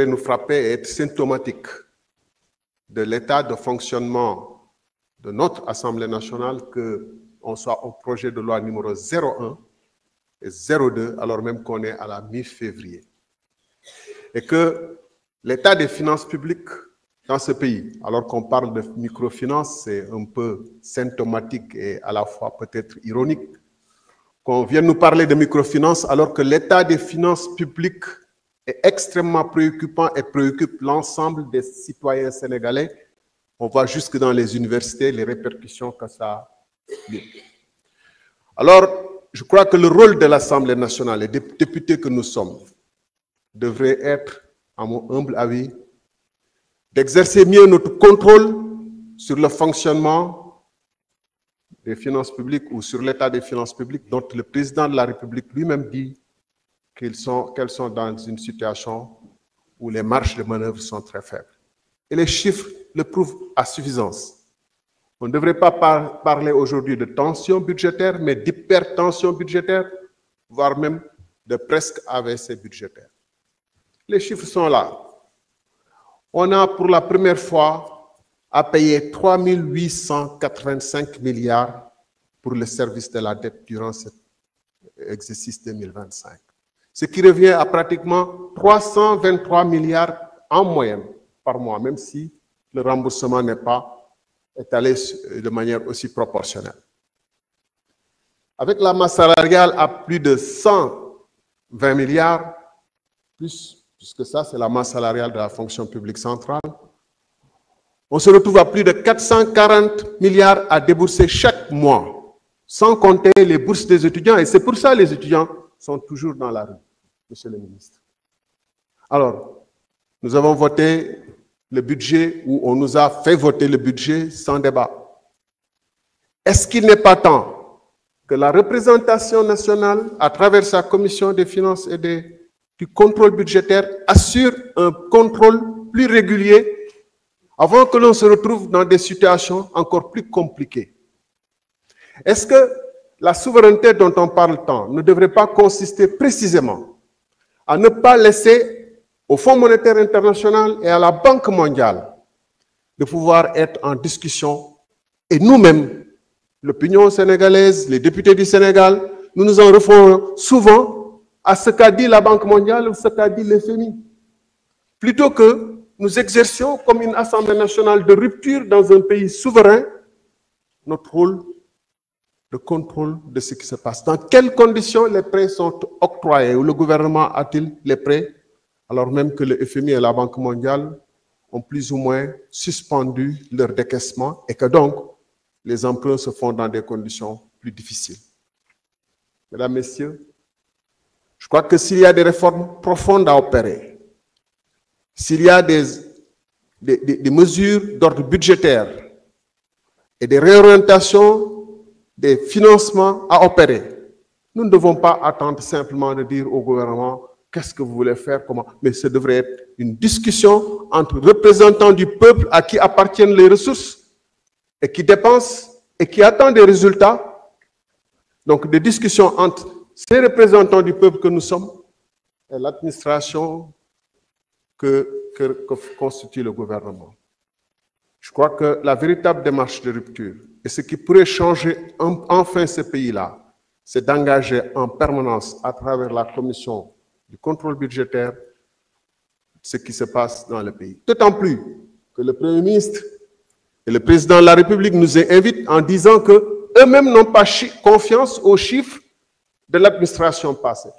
nous frapper et être symptomatique de l'état de fonctionnement de notre Assemblée nationale qu'on soit au projet de loi numéro 01 et 02, alors même qu'on est à la mi-février. Et que l'état des finances publiques dans ce pays, alors qu'on parle de microfinance, c'est un peu symptomatique et à la fois peut-être ironique, qu'on vienne nous parler de microfinance alors que l'état des finances publiques est extrêmement préoccupant et préoccupe l'ensemble des citoyens sénégalais. On voit jusque dans les universités les répercussions que ça a. Alors, je crois que le rôle de l'Assemblée nationale, les députés que nous sommes, devrait être, à mon humble avis, d'exercer mieux notre contrôle sur le fonctionnement des finances publiques ou sur l'état des finances publiques dont le président de la République lui-même dit qu'elles sont dans une situation où les marges de manœuvre sont très faibles. Et les chiffres le prouvent à suffisance. On ne devrait pas parler aujourd'hui de tension budgétaire, mais d'hypertension budgétaire, voire même de presque AVC budgétaire. Les chiffres sont là. On a pour la première fois à payer 3 885 milliards pour le service de la dette durant cet exercice 2025. Ce qui revient à pratiquement 323 milliards en moyenne par mois, même si le remboursement n'est pas étalé de manière aussi proportionnelle. Avec la masse salariale à plus de 120 milliards, puisque ça c'est la masse salariale de la fonction publique centrale, on se retrouve à plus de 440 milliards à débourser chaque mois, sans compter les bourses des étudiants, et c'est pour ça que les étudiants sont toujours dans la rue, monsieur le ministre. Alors, nous avons voté le budget, ou on nous a fait voter le budget sans débat. Est-ce qu'il n'est pas temps que la représentation nationale, à travers sa commission des finances et du contrôle budgétaire, assure un contrôle plus régulier avant que l'on se retrouve dans des situations encore plus compliquées? Est-ce que la souveraineté dont on parle tant ne devrait pas consister précisément à ne pas laisser au Fonds monétaire international et à la Banque mondiale de pouvoir être en discussion, et nous-mêmes, l'opinion sénégalaise, les députés du Sénégal, nous nous en référons souvent à ce qu'a dit la Banque mondiale ou ce qu'a dit le FMI, plutôt que nous exercions comme une Assemblée nationale de rupture dans un pays souverain notre rôle de contrôle de ce qui se passe. Dans quelles conditions les prêts sont octroyés ou le gouvernement a-t-il les prêts alors même que le FMI et la Banque mondiale ont plus ou moins suspendu leur décaissement et que donc les emprunts se font dans des conditions plus difficiles. Mesdames, Messieurs, je crois que s'il y a des réformes profondes à opérer, s'il y a des mesures d'ordre budgétaire et des réorientations des financements à opérer, nous ne devons pas attendre simplement de dire au gouvernement qu'est-ce que vous voulez faire, comment, mais ce devrait être une discussion entre représentants du peuple à qui appartiennent les ressources et qui dépensent et qui attendent des résultats. Donc des discussions entre ces représentants du peuple que nous sommes et l'administration que constitue le gouvernement. Je crois que la véritable démarche de rupture et ce qui pourrait changer enfin ce pays-là, c'est d'engager en permanence à travers la commission du contrôle budgétaire ce qui se passe dans le pays. D'autant plus que le Premier ministre et le Président de la République nous invitent en disant qu'eux-mêmes n'ont pas confiance aux chiffres de l'administration passée.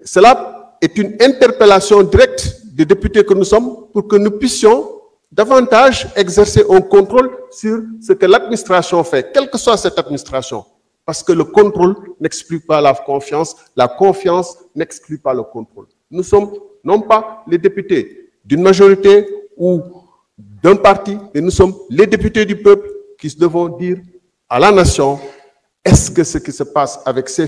Cela est une interpellation directe des députés que nous sommes pour que nous puissions davantage exercer un contrôle sur ce que l'administration fait, quelle que soit cette administration. Parce que le contrôle n'exclut pas la confiance n'exclut pas le contrôle. Nous sommes non pas les députés d'une majorité ou d'un parti, mais nous sommes les députés du peuple qui devons dire à la nation, est-ce que ce qui se passe avec ces